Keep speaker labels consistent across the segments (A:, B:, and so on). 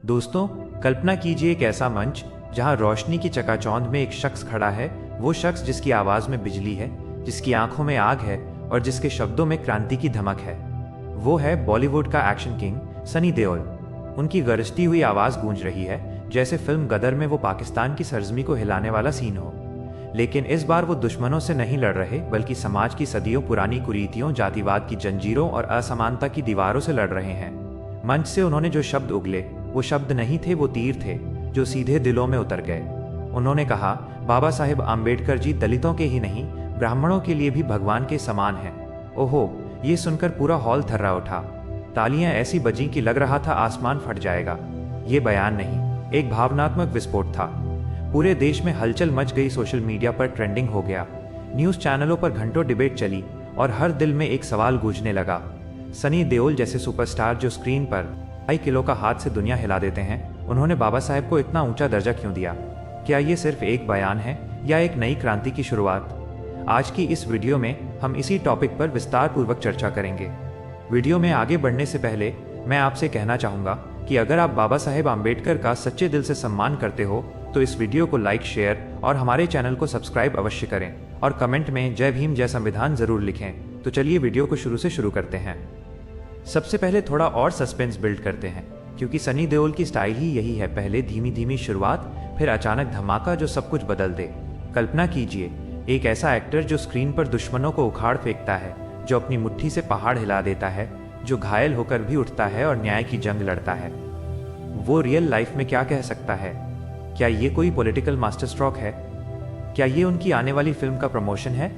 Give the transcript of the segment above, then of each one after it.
A: दोस्तों, कल्पना कीजिए एक ऐसा मंच जहां रोशनी की चकाचौंध में एक शख्स खड़ा है। वो शख्स जिसकी आवाज में बिजली है, जिसकी आंखों में आग है और जिसके शब्दों में क्रांति की धमक है। वो है बॉलीवुड का एक्शन किंग सनी देओल। उनकी गरजती हुई आवाज गूंज रही है जैसे फिल्म गदर में वो पाकिस्तान की सरजमी को हिलाने वाला सीन हो। लेकिन इस बार वो दुश्मनों से नहीं लड़ रहे, बल्कि समाज की सदियों पुरानी कुरीतियों, जातिवाद की जंजीरों और असमानता की दीवारों से लड़ रहे हैं। मंच से उन्होंने जो शब्द उगले, वो शब्द नहीं थे, वो तीर थे जो सीधे दिलों में उतर गए। उन्होंने कहा, बाबा साहेब आम्बेडकर जी दलितों के ही नहीं, ब्राह्मणों के लिए भी भगवान के समान हैं। ओहो, ये सुनकर पूरा हॉल थर्रा उठा। तालियां ऐसी बजीं कि लग रहा था आसमान फट जाएगा। ये बयान नहीं, एक भावनात्मक विस्फोट था। पूरे देश में हलचल मच गई, सोशल मीडिया पर ट्रेंडिंग हो गया, न्यूज़ चैनलों पर घंटों डिबेट चली और हर दिल में एक सवाल गूंजने लगा। सनी देओल जैसे सुपरस्टार जो स्क्रीन पर कई किलो का हाथ से दुनिया हिला देते हैं, उन्होंने बाबा साहेब को इतना ऊंचा दर्जा क्यों दिया? क्या ये सिर्फ एक बयान है या एक नई क्रांति की शुरुआत? आज की इस वीडियो में हम इसी टॉपिक पर विस्तार पूर्वक चर्चा करेंगे। वीडियो में आगे बढ़ने से पहले मैं आपसे कहना चाहूँगा कि अगर आप बाबा साहेब आम्बेडकर का सच्चे दिल से सम्मान करते हो तो इस वीडियो को लाइक, शेयर और हमारे चैनल को सब्सक्राइब अवश्य करें और कमेंट में जय भीम जय संविधान जरूर लिखें। तो चलिए वीडियो को शुरू करते हैं। सबसे पहले थोड़ा और सस्पेंस बिल्ड करते हैं, क्योंकि सनी देओल की स्टाइल ही यही है, पहले धीमी धीमी शुरुआत, फिर अचानक धमाका जो सब कुछ बदल दे। कल्पना कीजिए एक ऐसा एक्टर जो स्क्रीन पर दुश्मनों को उखाड़ फेंकता है, जो अपनी मुट्ठी से पहाड़ हिला देता है, जो घायल होकर भी उठता है और न्याय की जंग लड़ता है। वो रियल लाइफ में क्या कह सकता है? क्या ये कोई पॉलिटिकल मास्टर स्ट्रोक है? क्या ये उनकी आने वाली फिल्म का प्रमोशन है,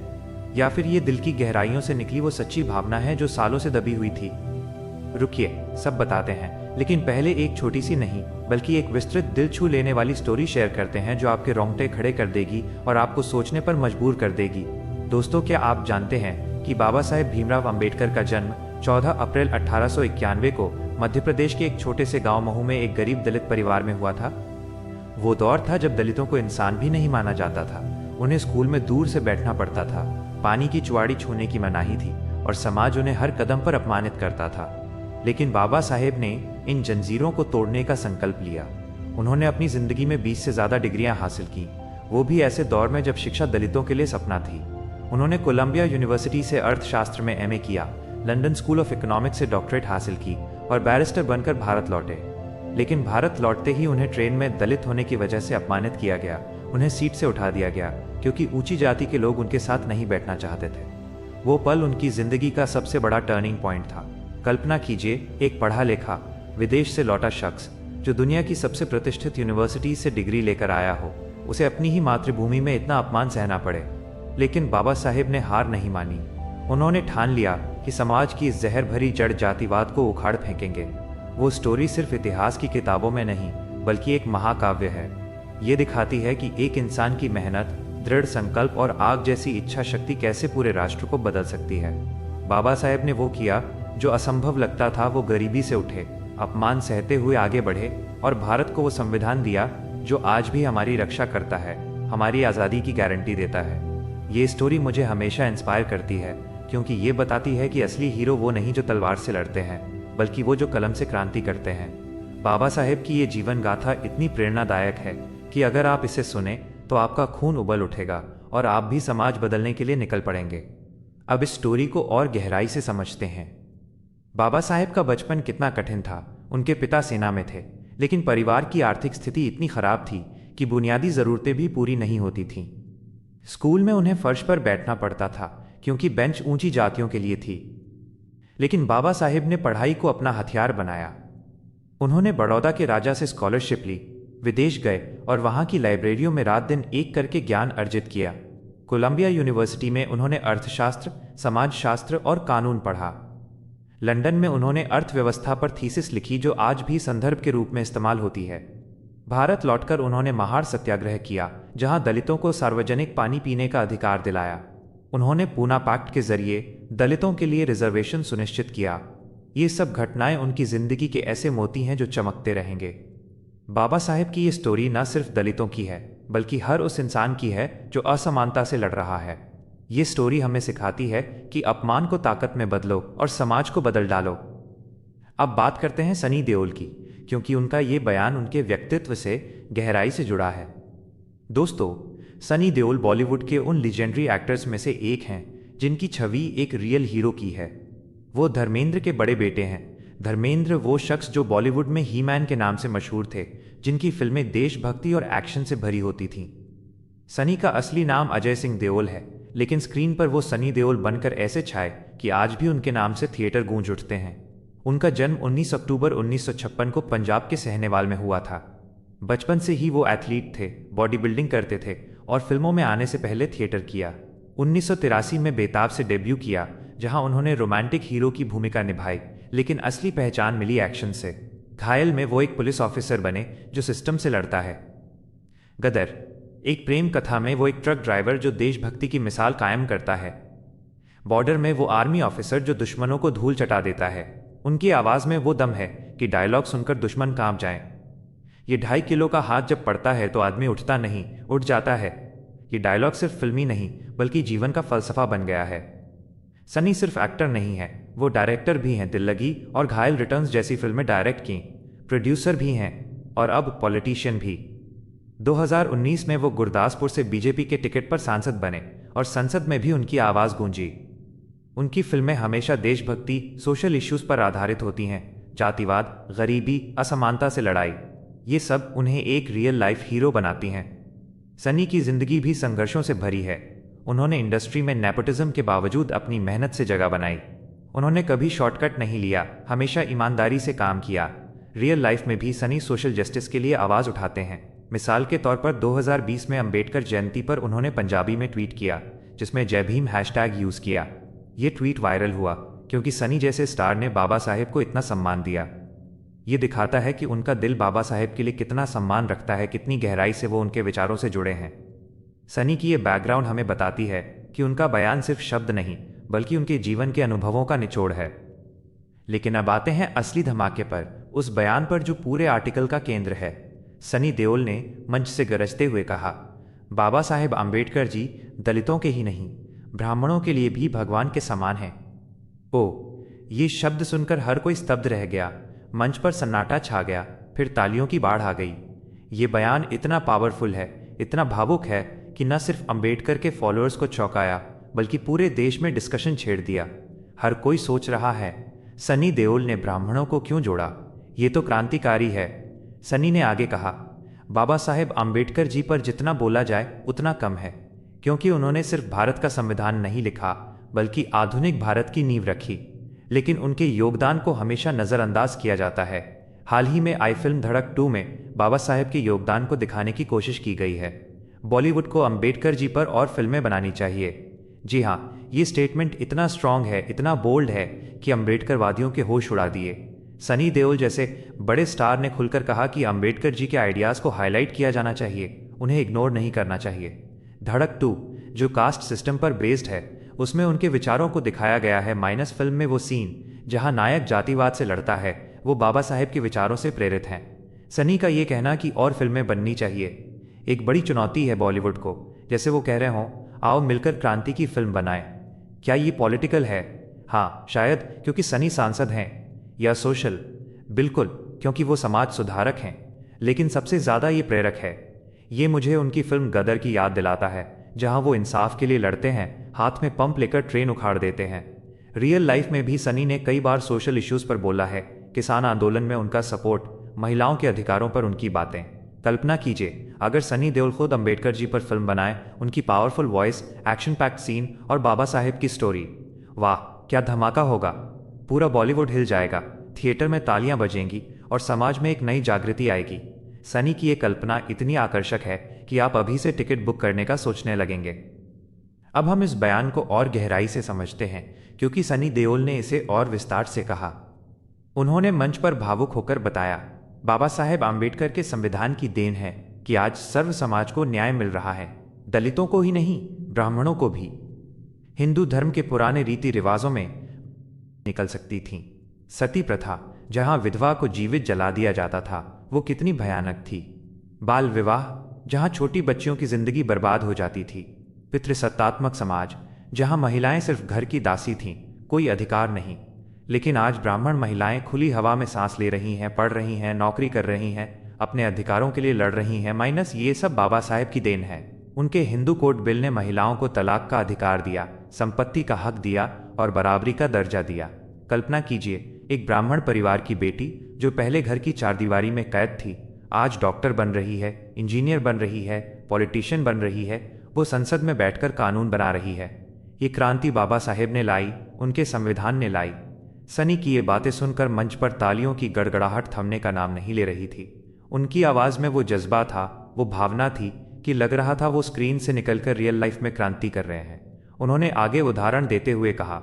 A: या फिर ये दिल की गहराइयों से निकली वो सच्ची भावना है जो सालों से दबी हुई थी? रुकिए, सब बताते हैं, लेकिन पहले एक छोटी सी नहीं बल्कि एक विस्तृत, दिल छू लेने वाली स्टोरी शेयर करते हैं जो आपके रोंगटे खड़े कर देगी और आपको सोचने पर मजबूर कर देगी। दोस्तों, क्या आप जानते हैं कि बाबा साहेब भीमराव अंबेडकर का जन्म 14 अप्रैल 1891 को मध्य प्रदेश के एक छोटे से गांव महू में एक गरीब दलित परिवार में हुआ था। वो दौर था जब दलितों को इंसान भी नहीं माना जाता था। उन्हें स्कूल में दूर से बैठना पड़ता था, पानी की चुआड़ी छूने की मनाही थी और समाज उन्हें हर कदम पर अपमानित करता था। लेकिन बाबा साहेब ने इन जंजीरों को तोड़ने का संकल्प लिया। उन्होंने अपनी जिंदगी में 20 से ज्यादा डिग्रियां हासिल की, वो भी ऐसे दौर में जब शिक्षा दलितों के लिए सपना थी। उन्होंने कोलंबिया यूनिवर्सिटी से अर्थशास्त्र में एमए किया, लंदन स्कूल ऑफ इकोनॉमिक्स से डॉक्टरेट हासिल की और बैरिस्टर बनकर भारत लौटे। लेकिन भारत लौटते ही उन्हें ट्रेन में दलित होने की वजह से अपमानित किया गया। उन्हें सीट से उठा दिया गया क्योंकि ऊंची जाति के लोग उनके साथ नहीं बैठना चाहते थे। वो पल उनकी जिंदगी का सबसे बड़ा टर्निंग पॉइंट था। कल्पना कीजिए एक पढ़ा लिखा, विदेश से लौटा शख्स जो दुनिया की सबसे प्रतिष्ठित यूनिवर्सिटी से डिग्री लेकर आया हो, उसे अपनी ही मातृभूमि में इतना अपमान सहना पड़े। लेकिन बाबा साहेब ने हार नहीं मानी। उन्होंने ठान लिया कि समाज की इस जहर भरी जड़ जातिवाद को उखाड़ फेंकेंगे। वो स्टोरी सिर्फ इतिहास की किताबों में नहीं बल्कि एक महाकाव्य है। ये दिखाती है कि एक इंसान की मेहनत, दृढ़ संकल्प और आग जैसी इच्छा शक्ति कैसे पूरे राष्ट्र को बदल सकती है। बाबा साहेब ने वो किया जो असंभव लगता था। वो गरीबी से उठे, अपमान सहते हुए आगे बढ़े और भारत को वो संविधान दिया जो आज भी हमारी रक्षा करता है, हमारी आज़ादी की गारंटी देता है। ये स्टोरी मुझे हमेशा इंस्पायर करती है, क्योंकि ये बताती है कि असली हीरो वो नहीं जो तलवार से लड़ते हैं, बल्कि वो जो कलम से क्रांति करते हैं। बाबा साहेब की ये जीवन गाथा इतनी प्रेरणादायक है कि अगर आप इसे सुने तो आपका खून उबल उठेगा और आप भी समाज बदलने के लिए निकल पड़ेंगे। अब इस स्टोरी को और गहराई से समझते हैं। बाबा साहेब का बचपन कितना कठिन था। उनके पिता सेना में थे, लेकिन परिवार की आर्थिक स्थिति इतनी खराब थी कि बुनियादी ज़रूरतें भी पूरी नहीं होती थीं। स्कूल में उन्हें फर्श पर बैठना पड़ता था क्योंकि बेंच ऊंची जातियों के लिए थी। लेकिन बाबा साहेब ने पढ़ाई को अपना हथियार बनाया। उन्होंने बड़ौदा के राजा से स्कॉलरशिप ली, विदेश गए और वहां की लाइब्रेरियों में रात दिन एक करके ज्ञान अर्जित किया। कोलंबिया यूनिवर्सिटी में उन्होंने अर्थशास्त्र, समाजशास्त्र और कानून पढ़ा। लंदन में उन्होंने अर्थव्यवस्था पर थीसिस लिखी जो आज भी संदर्भ के रूप में इस्तेमाल होती है। भारत लौटकर उन्होंने महार सत्याग्रह किया, जहां दलितों को सार्वजनिक पानी पीने का अधिकार दिलाया। उन्होंने पूना पैक्ट के जरिए दलितों के लिए रिजर्वेशन सुनिश्चित किया। ये सब घटनाएं उनकी जिंदगी के ऐसे मोती हैं जो चमकते रहेंगे। बाबा साहेब की ये स्टोरी न सिर्फ दलितों की है, बल्कि हर उस इंसान की है जो असमानता से लड़ रहा है। ये स्टोरी हमें सिखाती है कि अपमान को ताकत में बदलो और समाज को बदल डालो। अब बात करते हैं सनी देओल की, क्योंकि उनका ये बयान उनके व्यक्तित्व से गहराई से जुड़ा है। दोस्तों, सनी देओल बॉलीवुड के उन लीजेंडरी एक्टर्स में से एक हैं जिनकी छवि एक रियल हीरो की है। वो धर्मेंद्र के बड़े बेटे हैं। धर्मेंद्र वो शख्स जो बॉलीवुड में ही मैन के नाम से मशहूर थे, जिनकी फिल्में देशभक्ति और एक्शन से भरी होती थीं। सनी का असली नाम अजय सिंह देओल है, लेकिन स्क्रीन पर वो सनी देओल बनकर ऐसे छाए कि आज भी उनके नाम से थिएटर गूंज उठते हैं। उनका जन्म 19 अक्टूबर 1956 को पंजाब के सहनेवाल में हुआ था। बचपन से ही वो एथलीट थे, बॉडी बिल्डिंग करते थे और फिल्मों में आने से पहले थिएटर किया। 1983 में बेताब से डेब्यू किया, जहां उन्होंने रोमांटिक हीरो की भूमिका निभाई, लेकिन असली पहचान मिली एक्शन से। घायल में वो एक पुलिस ऑफिसर बने जो सिस्टम से लड़ता है। गदर, एक प्रेम कथा में वो एक ट्रक ड्राइवर जो देशभक्ति की मिसाल कायम करता है। बॉर्डर में वो आर्मी ऑफिसर जो दुश्मनों को धूल चटा देता है। उनकी आवाज़ में वो दम है कि डायलॉग सुनकर दुश्मन कांप जाएं। ये 2.5 किलो का हाथ जब पड़ता है तो आदमी उठता नहीं, उठ जाता है। ये डायलॉग सिर्फ फिल्मी नहीं बल्कि जीवन का फलसफा बन गया है। सनी सिर्फ एक्टर नहीं है, वो डायरेक्टर भी हैं। दिल लगी और घायल रिटर्न्स जैसी फिल्में डायरेक्ट की, प्रोड्यूसर भी हैं और अब पॉलिटिशियन भी। 2019 में वो गुरदासपुर से बीजेपी के टिकट पर सांसद बने और संसद में भी उनकी आवाज़ गूंजी। उनकी फिल्में हमेशा देशभक्ति, सोशल इश्यूज पर आधारित होती हैं। जातिवाद, गरीबी, असमानता से लड़ाई, ये सब उन्हें एक रियल लाइफ हीरो बनाती हैं। सनी की जिंदगी भी संघर्षों से भरी है। उन्होंने इंडस्ट्री में नेपोटिज्म के बावजूद अपनी मेहनत से जगह बनाई। उन्होंने कभी शॉर्टकट नहीं लिया, हमेशा ईमानदारी से काम किया। रियल लाइफ में भी सनी सोशल जस्टिस के लिए आवाज़ उठाते हैं। मिसाल के तौर पर 2020 में अंबेडकर जयंती पर उन्होंने पंजाबी में ट्वीट किया, जिसमें जय भीम हैशटैग यूज़ किया। ये ट्वीट वायरल हुआ क्योंकि सनी जैसे स्टार ने बाबा साहेब को इतना सम्मान दिया। ये दिखाता है कि उनका दिल बाबा साहेब के लिए कितना सम्मान रखता है, कितनी गहराई से वो उनके विचारों से जुड़े हैं। सनी की ये बैकग्राउंड हमें बताती है कि उनका बयान सिर्फ शब्द नहीं बल्कि उनके जीवन के अनुभवों का निचोड़ है। लेकिन अब आते हैं असली धमाके पर, उस बयान पर जो पूरे आर्टिकल का केंद्र है। सनी देओल ने मंच से गरजते हुए कहा, बाबा साहेब आम्बेडकर जी दलितों के ही नहीं, ब्राह्मणों के लिए भी भगवान के समान हैं। ये शब्द सुनकर हर कोई स्तब्ध रह गया। मंच पर सन्नाटा छा गया, फिर तालियों की बाढ़ आ गई। ये बयान इतना पावरफुल है, इतना भावुक है कि न सिर्फ अंबेडकर के फॉलोअर्स को चौंकाया बल्कि पूरे देश में डिस्कशन छेड़ दिया। हर कोई सोच रहा है, सनी देओल ने ब्राह्मणों को क्यों जोड़ा? ये तो क्रांतिकारी है। सनी ने आगे कहा, बाबा साहेब आम्बेडकर जी पर जितना बोला जाए उतना कम है, क्योंकि उन्होंने सिर्फ भारत का संविधान नहीं लिखा बल्कि आधुनिक भारत की नींव रखी। लेकिन उनके योगदान को हमेशा नज़रअंदाज किया जाता है। हाल ही में आई फिल्म धड़क 2 में बाबा साहेब के योगदान को दिखाने की कोशिश की गई है। बॉलीवुड को अंबेडकर जी पर और फिल्में बनानी चाहिए। जी हाँ, ये स्टेटमेंट इतना स्ट्रांग है, इतना बोल्ड है कि अंबेडकरवादियों के होश उड़ा दिए। सनी देओल जैसे बड़े स्टार ने खुलकर कहा कि अंबेडकर जी के आइडियाज़ को हाईलाइट किया जाना चाहिए, उन्हें इग्नोर नहीं करना चाहिए। धड़क 2 जो कास्ट सिस्टम पर बेस्ड है, उसमें उनके विचारों को दिखाया गया है। माइनस फिल्म में वो सीन जहां नायक जातिवाद से लड़ता है, वो बाबा साहेब के विचारों से प्रेरित हैं। सनी का ये कहना कि और फिल्में बननी चाहिए एक बड़ी चुनौती है बॉलीवुड को, जैसे वो कह रहे हों, आओ मिलकर क्रांति की फिल्म बनाएं। क्या ये पॉलिटिकल है? हाँ, शायद, क्योंकि सनी सांसद हैं। या सोशल? बिल्कुल, क्योंकि वो समाज सुधारक हैं। लेकिन सबसे ज़्यादा ये प्रेरक है। ये मुझे उनकी फिल्म गदर की याद दिलाता है, जहां वो इंसाफ के लिए लड़ते हैं, हाथ में पंप लेकर ट्रेन उखाड़ देते हैं। रियल लाइफ में भी सनी ने कई बार सोशल इश्यूज पर बोला है। किसान आंदोलन में उनका सपोर्ट, महिलाओं के अधिकारों पर उनकी बातें। कल्पना कीजिए अगर सनी देओल खुद अंबेडकर जी पर फिल्म बनाए, उनकी powerful voice, action packed scene और बाबा साहेब की स्टोरी। वाह, क्या धमाका होगा! पूरा बॉलीवुड हिल जाएगा, थिएटर में तालियां बजेंगी और समाज में एक नई जागृति आएगी। सनी की ये कल्पना इतनी आकर्षक है कि आप अभी से टिकट बुक करने का सोचने लगेंगे। अब हम इस बयान को और गहराई से समझते हैं, क्योंकि सनी देओल ने इसे और विस्तार से कहा। उन्होंने मंच पर भावुक होकर बताया, बाबा साहेब आम्बेडकर के संविधान की देन है कि आज सर्व समाज को न्याय मिल रहा है, दलितों को ही नहीं, ब्राह्मणों को भी। हिंदू धर्म के पुराने रीति रिवाजों में निकल सकती थी। सती प्रथा, जहां विधवा को जीवित जला दिया जाता था, वो कितनी भयानक थी। बाल विवाह, जहां छोटी बच्चियों की जिंदगी बर्बाद हो जाती थी। पितृसत्तात्मक समाज, जहां महिलाएं सिर्फ घर की दासी थीं, कोई अधिकार नहीं। लेकिन आज ब्राह्मण महिलाएं खुली हवा में सांस ले रही हैं, पढ़ रही हैं, नौकरी कर रही हैं, अपने अधिकारों के लिए लड़ रही हैं। माइनस ये सब बाबा साहेब की देन है। उनके हिंदू कोड बिल ने महिलाओं को तलाक का अधिकार दिया, संपत्ति का हक दिया और बराबरी का दर्जा दिया। कल्पना कीजिए, एक ब्राह्मण परिवार की बेटी जो पहले घर की चारदीवारी में कैद थी, आज डॉक्टर बन रही है, इंजीनियर बन रही है, पॉलिटिशियन बन रही है, वो संसद में बैठकर कानून बना रही है। ये क्रांति बाबा साहेब ने लाई, उनके संविधान ने लाई। सनी की ये बातें सुनकर मंच पर तालियों की गड़गड़ाहट थमने का नाम नहीं ले रही थी। उनकी आवाज़ में वो जज्बा था, वो भावना थी कि लग रहा था वो स्क्रीन से निकलकर रियल लाइफ में क्रांति कर रहे हैं। उन्होंने आगे उदाहरण देते हुए कहा,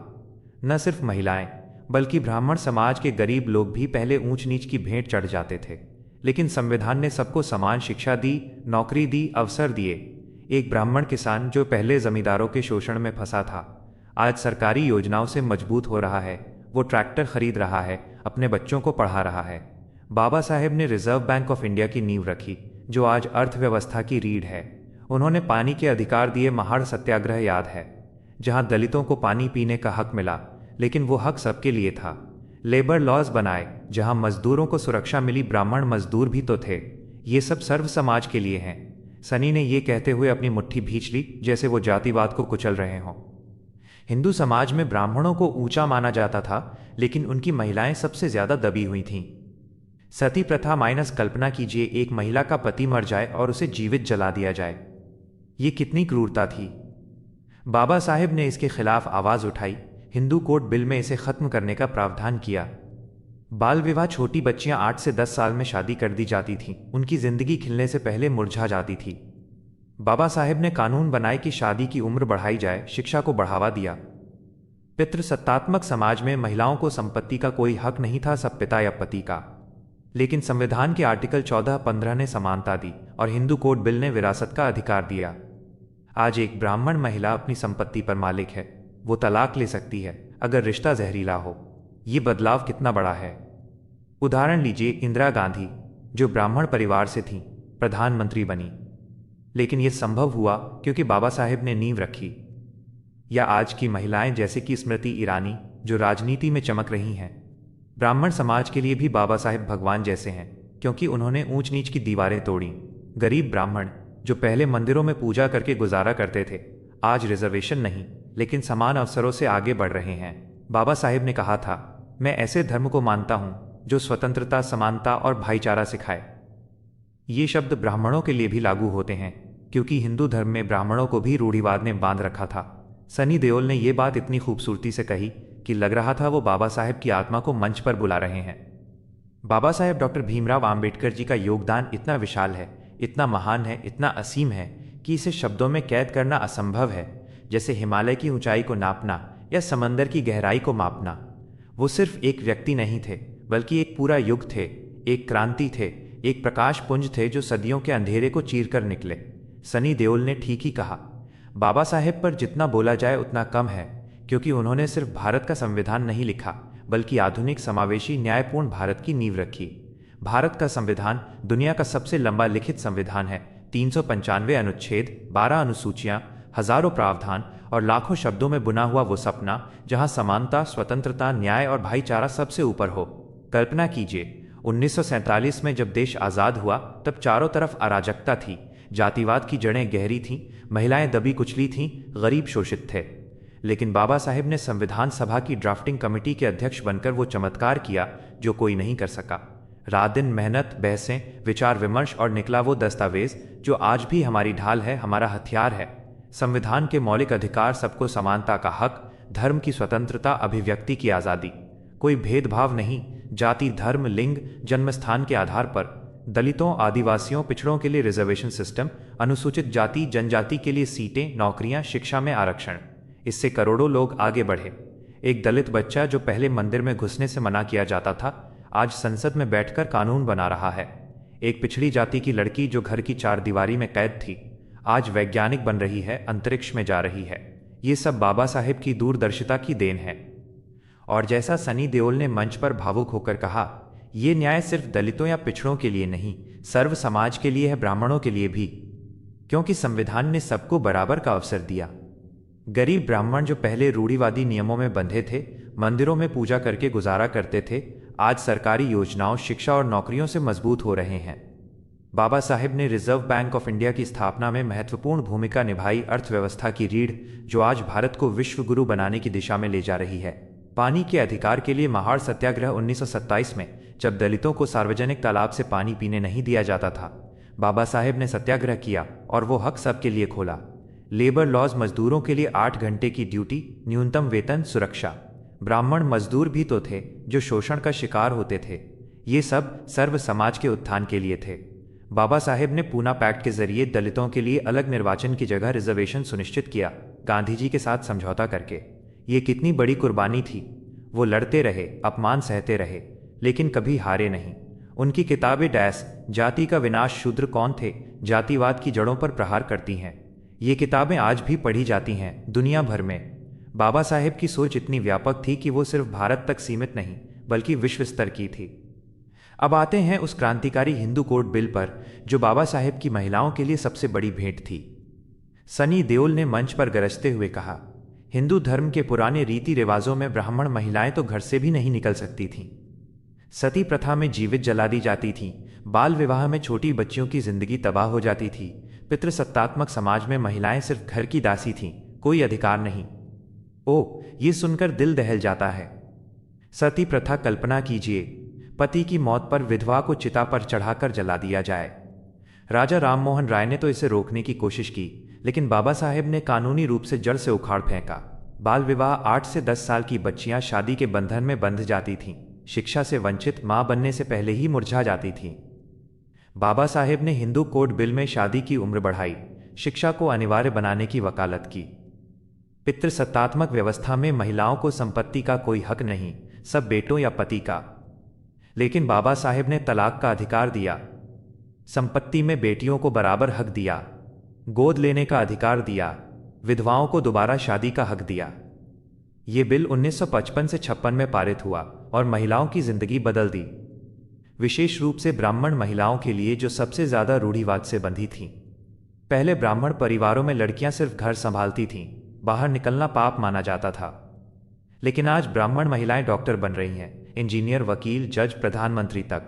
A: न सिर्फ महिलाएं बल्कि ब्राह्मण समाज के गरीब लोग भी पहले ऊंच नीच की भेंट चढ़ जाते थे, लेकिन संविधान ने सबको समान शिक्षा दी, नौकरी दी, अवसर दिए। एक ब्राह्मण किसान जो पहले जमींदारों के शोषण में फंसा था, आज सरकारी योजनाओं से मजबूत हो रहा है। वो ट्रैक्टर खरीद रहा है, अपने बच्चों को पढ़ा रहा है। बाबा साहेब ने रिजर्व बैंक ऑफ इंडिया की नींव रखी, जो आज अर्थव्यवस्था की रीढ़ है। उन्होंने पानी के अधिकार दिए, महाड़ सत्याग्रह याद है, जहां दलितों को पानी पीने का हक मिला, लेकिन वो हक सबके लिए था। लेबर लॉज बनाए, जहां मजदूरों को सुरक्षा मिली, ब्राह्मण मजदूर भी तो थे। ये सब सर्व समाज के लिए हैं। सनी ने ये कहते हुए अपनी मुट्ठी भींच ली, जैसे वो जातिवाद को कुचल रहे हों। हिंदू समाज में ब्राह्मणों को ऊंचा माना जाता था, लेकिन उनकी महिलाएं सबसे ज्यादा दबी हुई थीं। सती प्रथा माइनस कल्पना कीजिए, एक महिला का पति मर जाए और उसे जीवित जला दिया जाए। ये कितनी क्रूरता थी। बाबा साहेब ने इसके खिलाफ आवाज उठाई, हिंदू कोड बिल में इसे खत्म करने का प्रावधान किया। बाल विवाह, छोटी बच्चियां 8 से 10 साल में शादी कर दी जाती थीं, उनकी जिंदगी खिलने से पहले मुरझा जाती थी। बाबा साहेब ने कानून बनाए कि शादी की उम्र बढ़ाई जाए, शिक्षा को बढ़ावा दिया। पितृसत्तात्मक समाज में महिलाओं को संपत्ति का कोई हक नहीं था, सब पिता या पति का। लेकिन संविधान के आर्टिकल 14-15 ने समानता दी और हिंदू कोड बिल ने विरासत का अधिकार दिया। आज एक ब्राह्मण महिला अपनी संपत्ति पर मालिक है, वो तलाक ले सकती है अगर रिश्ता जहरीला हो। ये बदलाव कितना बड़ा है। उदाहरण लीजिए, इंदिरा गांधी जो ब्राह्मण परिवार से थीं, प्रधानमंत्री बनी, लेकिन यह संभव हुआ क्योंकि बाबा साहेब ने नींव रखी। या आज की महिलाएं जैसे कि स्मृति ईरानी जो राजनीति में चमक रही हैं। ब्राह्मण समाज के लिए भी बाबा साहेब भगवान जैसे हैं, क्योंकि उन्होंने ऊंच नीच की दीवारें तोड़ी। गरीब ब्राह्मण जो पहले मंदिरों में पूजा करके गुजारा करते थे, आज रिजर्वेशन नहीं लेकिन समान अवसरों से आगे बढ़ रहे हैं। बाबा साहेब ने कहा था, मैं ऐसे धर्म को मानता हूं जो स्वतंत्रता, समानता और भाईचारा सिखाए। ये शब्द ब्राह्मणों के लिए भी लागू होते हैं, क्योंकि हिंदू धर्म में ब्राह्मणों को भी रूढ़िवाद ने बांध रखा था। सनी देओल ने यह बात इतनी खूबसूरती से कही कि लग रहा था वो बाबा साहेब की आत्मा को मंच पर बुला रहे हैं। बाबा साहेब डॉक्टर भीमराव आम्बेडकर जी का योगदान इतना विशाल है, इतना महान है, इतना असीम है कि इसे शब्दों में कैद करना असंभव है। जैसे हिमालय की ऊंचाई को नापना या समंदर की गहराई को मापना। वो सिर्फ एक व्यक्ति नहीं थे, बल्कि एक पूरा युग थे, एक क्रांति थे, एक प्रकाश पुंज थे जो सदियों के अंधेरे को चीरकर निकले। सनी देओल ने ठीक ही कहा, बाबा साहेब पर जितना बोला जाए उतना कम है, क्योंकि उन्होंने सिर्फ भारत का संविधान नहीं लिखा, बल्कि आधुनिक, समावेशी, न्यायपूर्ण भारत की नींव रखी। भारत का संविधान दुनिया का सबसे लंबा लिखित संविधान है। 395 अनुच्छेद, 12 अनुसूचियां, हजारों प्रावधान और लाखों शब्दों में बुना हुआ वो सपना जहां समानता, स्वतंत्रता, न्याय और भाईचारा सबसे ऊपर हो। कल्पना कीजिए, 1947 में जब देश आज़ाद हुआ तब चारों तरफ अराजकता थी, जातिवाद की जड़ें गहरी थीं, महिलाएं दबी कुचली थीं, गरीब शोषित थे। लेकिन बाबा साहेब ने संविधान सभा की ड्राफ्टिंग कमेटी के अध्यक्ष बनकर वो चमत्कार किया जो कोई नहीं कर सका। रात दिन मेहनत, बहसें, विचार विमर्श और निकला वो दस्तावेज जो आज भी हमारी ढाल है, हमारा हथियार है। संविधान के मौलिक अधिकार, सबको समानता का हक, धर्म की स्वतंत्रता, अभिव्यक्ति की आज़ादी, कोई भेदभाव नहीं, जाति, धर्म, लिंग, जन्मस्थान के आधार पर। दलितों, आदिवासियों, पिछड़ों के लिए रिजर्वेशन सिस्टम, अनुसूचित जाति जनजाति के लिए सीटें, नौकरियां, शिक्षा में आरक्षण। इससे करोड़ों लोग आगे बढ़े। एक दलित बच्चा जो पहले मंदिर में घुसने से मना किया जाता था, आज संसद में बैठकर कानून बना रहा है। एक पिछड़ी जाति की लड़की जो घर की चारदीवारी में कैद थी, आज वैज्ञानिक बन रही है, अंतरिक्ष में जा रही है। ये सब बाबा साहेब की दूरदर्शिता की देन है। और जैसा सनी देओल ने मंच पर भावुक होकर कहा, ये न्याय सिर्फ दलितों या पिछड़ों के लिए नहीं, सर्व समाज के लिए है, ब्राह्मणों के लिए भी, क्योंकि संविधान ने सबको बराबर का अवसर दिया। गरीब ब्राह्मण जो पहले रूढ़िवादी नियमों में बंधे थे, मंदिरों में पूजा करके गुजारा करते थे, आज सरकारी योजनाओं, शिक्षा और नौकरियों से मजबूत हो रहे हैं। बाबा साहेब ने रिजर्व बैंक ऑफ इंडिया की स्थापना में महत्वपूर्ण भूमिका निभाई, अर्थव्यवस्था की रीढ़ जो आज भारत को विश्व गुरु बनाने की दिशा में ले जा रही है। पानी के अधिकार के लिए महाड़ सत्याग्रह 1927 में, जब दलितों को सार्वजनिक तालाब से पानी पीने नहीं दिया जाता था, बाबा साहेब ने सत्याग्रह किया और वो हक सबके लिए खोला। लेबर लॉज, मजदूरों के लिए 8 घंटे की ड्यूटी, न्यूनतम वेतन, सुरक्षा। ब्राह्मण मजदूर भी तो थे जो शोषण का शिकार होते थे। ये सब सर्व समाज के उत्थान के लिए थे। बाबा साहेब ने पूना पैक्ट के जरिए दलितों के लिए अलग निर्वाचन की जगह रिजर्वेशन सुनिश्चित किया, गांधी जी के साथ समझौता करके। ये कितनी बड़ी कुर्बानी थी। वो लड़ते रहे, अपमान सहते रहे, लेकिन कभी हारे नहीं। उनकी किताबें डैश जाति का विनाश, शूद्र कौन थे, जातिवाद की जड़ों पर प्रहार करती हैं। ये किताबें आज भी पढ़ी जाती हैं दुनिया भर में। बाबा साहेब की सोच इतनी व्यापक थी कि वो सिर्फ भारत तक सीमित नहीं बल्कि विश्व स्तर की थी। अब आते हैं उस क्रांतिकारी हिंदू कोड बिल पर जो बाबा साहेब की महिलाओं के लिए सबसे बड़ी भेंट थी। सनी देओल ने मंच पर गरजते हुए कहा, हिंदू धर्म के पुराने रीति रिवाजों में ब्राह्मण महिलाएं तो घर से भी नहीं निकल सकती थीं। सती प्रथा में जीवित जला दी जाती थीं, बाल विवाह में छोटी बच्चियों की जिंदगी तबाह हो जाती थी। पितृसत्तात्मक समाज में महिलाएं सिर्फ घर की दासी थीं, कोई अधिकार नहीं। ओ, ये सुनकर दिल दहल जाता है। सती प्रथा, कल्पना कीजिए, पति की मौत पर विधवा को चिता पर चढ़ाकर जला दिया जाए। राजा राममोहन राय ने तो इसे रोकने की कोशिश की, लेकिन बाबा साहेब ने कानूनी रूप से जड़ से उखाड़ फेंका। बाल विवाह, 8 से 10 साल की बच्चियां शादी के बंधन में बंध जाती थीं, शिक्षा से वंचित, मां बनने से पहले ही मुरझा जाती थीं। बाबा साहेब ने हिंदू कोड बिल में शादी की उम्र बढ़ाई, शिक्षा को अनिवार्य बनाने की वकालत की। पितृसत्तात्मक व्यवस्था में महिलाओं को संपत्ति का कोई हक नहीं, सब बेटों या पति का। लेकिन बाबा साहेब ने तलाक का अधिकार दिया, संपत्ति में बेटियों को बराबर हक दिया, गोद लेने का अधिकार दिया, विधवाओं को दोबारा शादी का हक दिया। ये बिल 1955 से 56 में पारित हुआ और महिलाओं की जिंदगी बदल दी, विशेष रूप से ब्राह्मण महिलाओं के लिए जो सबसे ज्यादा रूढ़िवाद से बंधी थीं। पहले ब्राह्मण परिवारों में लड़कियां सिर्फ घर संभालती थीं, बाहर निकलना पाप माना जाता था। लेकिन आज ब्राह्मण महिलाएं डॉक्टर बन रही हैं, इंजीनियर, वकील, जज, प्रधानमंत्री तक।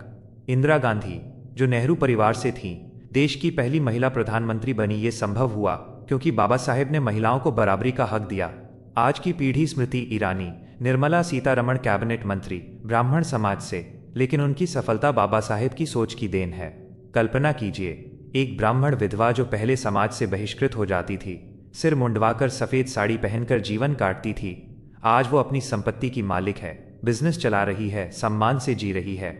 A: इंदिरा गांधी, जो नेहरू परिवार से थीं, देश की पहली महिला प्रधानमंत्री बनी। ये संभव हुआ क्योंकि बाबा साहेब ने महिलाओं को बराबरी का हक दिया। आज की पीढ़ी, स्मृति ईरानी, निर्मला सीतारमण कैबिनेट मंत्री, ब्राह्मण समाज से, लेकिन उनकी सफलता बाबा साहेब की सोच की देन है। कल्पना कीजिए, एक ब्राह्मण विधवा जो पहले समाज से बहिष्कृत हो जाती थी, सिर मुंडवाकर सफेद साड़ी पहनकर जीवन काटती थी, आज वो अपनी संपत्ति की मालिक है, बिजनेस चला रही है, सम्मान से जी रही है।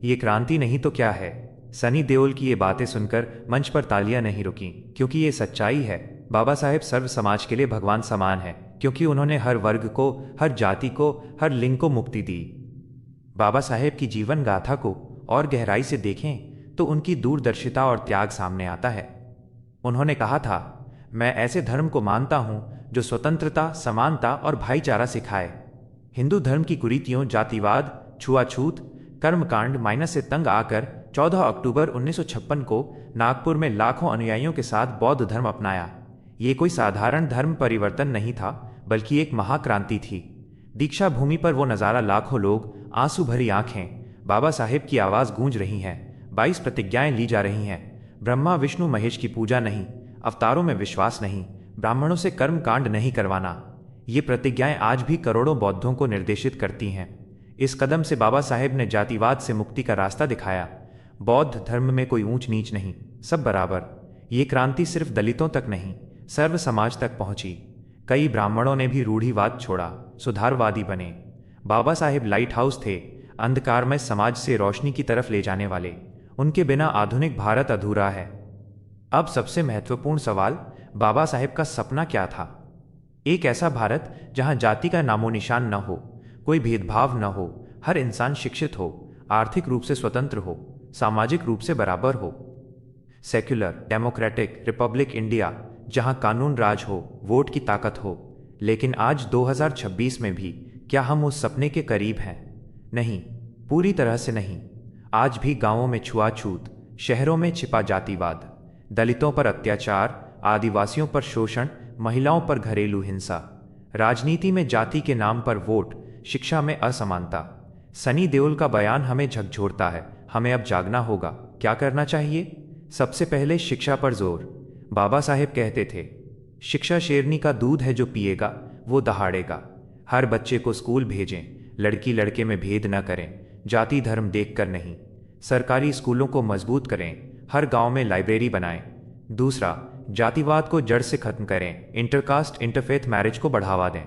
A: ये क्रांति नहीं तो क्या है? सनी देओल की ये बातें सुनकर मंच पर तालियां नहीं रुकीं, क्योंकि ये सच्चाई है। बाबा साहेब सर्व समाज के लिए भगवान समान है, क्योंकि उन्होंने हर वर्ग को, हर जाति को, हर लिंग को मुक्ति दी। बाबा साहेब की जीवन गाथा को और गहराई से देखें तो उनकी दूरदर्शिता और त्याग सामने आता है। उन्होंने कहा था, मैं ऐसे धर्म को मानता हूं जो स्वतंत्रता, समानता और भाईचारा सिखाए। हिंदू धर्म की कुरीतियों, जातिवाद, छुआछूत, कर्मकांड माइनस से तंग आकर 14 अक्टूबर 1956 को नागपुर में लाखों अनुयायियों के साथ बौद्ध धर्म अपनाया। ये कोई साधारण धर्म परिवर्तन नहीं था, बल्कि एक महाक्रांति थी। दीक्षा भूमि पर वो नज़ारा, लाखों लोग, आंसू भरी आंखें, बाबा साहेब की आवाज़ गूंज रही हैं, 22 प्रतिज्ञाएं ली जा रही हैं। ब्रह्मा विष्णु महेश की पूजा नहीं, अवतारों में विश्वास नहीं, ब्राह्मणों से कर्म कांड नहीं करवाना। ये प्रतिज्ञाएं आज भी करोड़ों बौद्धों को निर्देशित करती हैं। इस कदम से बाबा साहेब ने जातिवाद से मुक्ति का रास्ता दिखाया। बौद्ध धर्म में कोई ऊंच नीच नहीं, सब बराबर। ये क्रांति सिर्फ दलितों तक नहीं, सर्व समाज तक पहुंची। कई ब्राह्मणों ने भी रूढ़िवाद छोड़ा, सुधारवादी बने। बाबा साहेब लाइट हाउस थे, अंधकारमय समाज से रोशनी की तरफ ले जाने वाले। उनके बिना आधुनिक भारत अधूरा है। अब सबसे महत्वपूर्ण सवाल, बाबा साहेब का सपना क्या था? एक ऐसा भारत जहां जाति का नामो निशान न हो, कोई भेदभाव न हो, हर इंसान शिक्षित हो, आर्थिक रूप से स्वतंत्र हो, सामाजिक रूप से बराबर हो। सेक्युलर, डेमोक्रेटिक रिपब्लिक इंडिया, जहां कानून राज हो, वोट की ताकत हो। लेकिन आज 2026 में भी क्या हम उस सपने के करीब हैं? नहीं, पूरी तरह से नहीं। आज भी गांवों में छुआछूत, शहरों में छिपा जातिवाद, दलितों पर अत्याचार, आदिवासियों पर शोषण, महिलाओं पर घरेलू हिंसा, राजनीति में जाति के नाम पर वोट, शिक्षा में असमानता। सनी देओल का बयान हमें झकझोरता है। हमें अब जागना होगा। क्या करना चाहिए? सबसे पहले शिक्षा पर जोर। बाबा साहेब कहते थे, शिक्षा शेरनी का दूध है, जो पिएगा वो दहाड़ेगा। हर बच्चे को स्कूल भेजें, लड़की लड़के में भेद न करें, जाति धर्म देखकर नहीं। सरकारी स्कूलों को मजबूत करें, हर गांव में लाइब्रेरी बनाएं। दूसरा, जातिवाद को जड़ से खत्म करें, इंटरकास्ट इंटरफेथ मैरिज को बढ़ावा दें।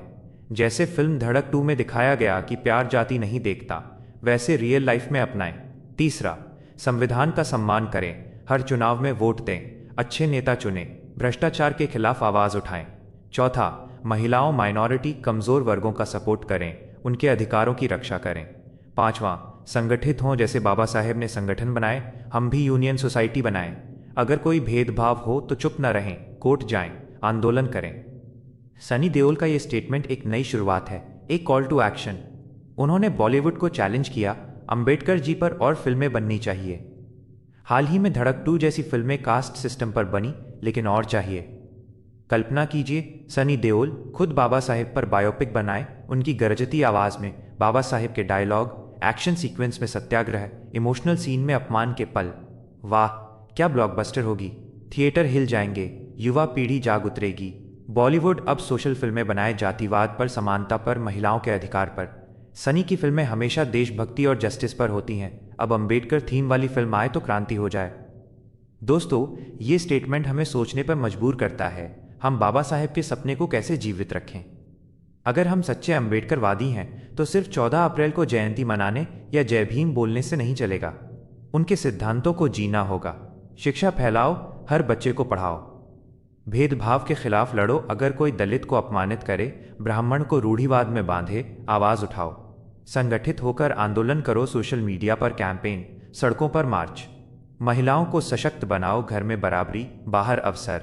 A: जैसे फिल्म धड़क 2 में दिखाया गया कि प्यार जाति नहीं देखता, वैसे रियल लाइफ में अपनाएं। तीसरा, संविधान का सम्मान करें, हर चुनाव में वोट दें, अच्छे नेता चुनें, भ्रष्टाचार के खिलाफ आवाज उठाएं। चौथा, महिलाओं, माइनॉरिटी, कमजोर वर्गों का सपोर्ट करें, उनके अधिकारों की रक्षा करें। पांचवां, संगठित हों, जैसे बाबा साहेब ने संगठन बनाए, हम भी यूनियन सोसाइटी बनाएं। अगर कोई भेदभाव हो तो चुप न रहें, कोर्ट जाएं, आंदोलन करें। सनी देओल का यह स्टेटमेंट एक नई शुरुआत है, एक कॉल टू एक्शन। उन्होंने बॉलीवुड को चैलेंज किया, अंबेडकर जी पर और फिल्में बननी चाहिए। हाल ही में धड़क 2 जैसी फिल्में कास्ट सिस्टम पर बनी, लेकिन और चाहिए। कल्पना कीजिए, सनी देओल खुद बाबा साहेब पर बायोपिक बनाए, उनकी गरजती आवाज में बाबा साहेब के डायलॉग, एक्शन सीक्वेंस में सत्याग्रह, इमोशनल सीन में अपमान के पल। वाह, क्या ब्लॉकबस्टर होगी। थिएटर हिल जाएंगे, युवा पीढ़ी जाग उतरेगी। बॉलीवुड अब सोशल फिल्में बनाए, जातिवाद पर, समानता पर, महिलाओं के अधिकार पर। सनी की फिल्में हमेशा देशभक्ति और जस्टिस पर होती हैं। अब अंबेडकर थीम वाली फिल्म आए तो क्रांति हो जाए। दोस्तों, ये स्टेटमेंट हमें सोचने पर मजबूर करता है, हम बाबा साहेब के सपने को कैसे जीवित रखें। अगर हम सच्चे अंबेडकरवादी हैं तो सिर्फ 14 अप्रैल को जयंती मनाने या जय भीम बोलने से नहीं चलेगा। उनके सिद्धांतों को जीना होगा। शिक्षा फैलाओ, हर बच्चे को पढ़ाओ, भेदभाव के खिलाफ लड़ो। अगर कोई दलित को अपमानित करे, ब्राह्मण को रूढ़िवाद में बांधे, आवाज उठाओ। संगठित होकर आंदोलन करो, सोशल मीडिया पर कैंपेन, सड़कों पर मार्च। महिलाओं को सशक्त बनाओ, घर में बराबरी, बाहर अवसर।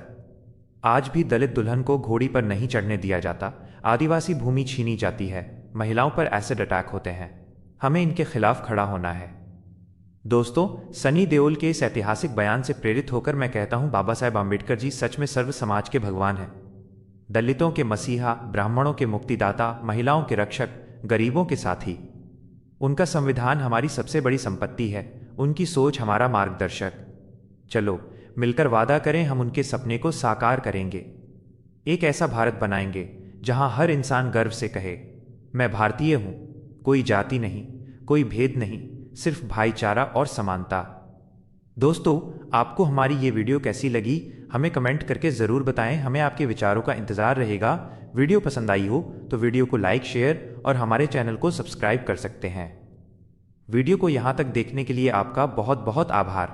A: आज भी दलित दुल्हन को घोड़ी पर नहीं चढ़ने दिया जाता, आदिवासी भूमि छीनी जाती है, महिलाओं पर एसिड अटैक होते हैं। हमें इनके खिलाफ खड़ा होना है। दोस्तों, सनी देओल के इस ऐतिहासिक बयान से प्रेरित होकर मैं कहता हूं, बाबा साहेब आम्बेडकर जी सच में सर्व समाज के भगवान हैं। दलितों के मसीहा, ब्राह्मणों के मुक्तिदाता, महिलाओं के रक्षक, गरीबों के साथी। उनका संविधान हमारी सबसे बड़ी संपत्ति है, उनकी सोच हमारा मार्गदर्शक। चलो मिलकर वादा करें, हम उनके सपने को साकार करेंगे। एक ऐसा भारत बनाएंगे जहां हर इंसान गर्व से कहे, मैं भारतीय हूं। कोई जाति नहीं, कोई भेद नहीं, सिर्फ भाईचारा और समानता। दोस्तों, आपको हमारी ये वीडियो कैसी लगी, हमें कमेंट करके ज़रूर बताएं। हमें आपके विचारों का इंतज़ार रहेगा। वीडियो पसंद आई हो तो वीडियो को लाइक, शेयर और हमारे चैनल को सब्सक्राइब कर सकते हैं। वीडियो को यहाँ तक देखने के लिए आपका बहुत बहुत आभार।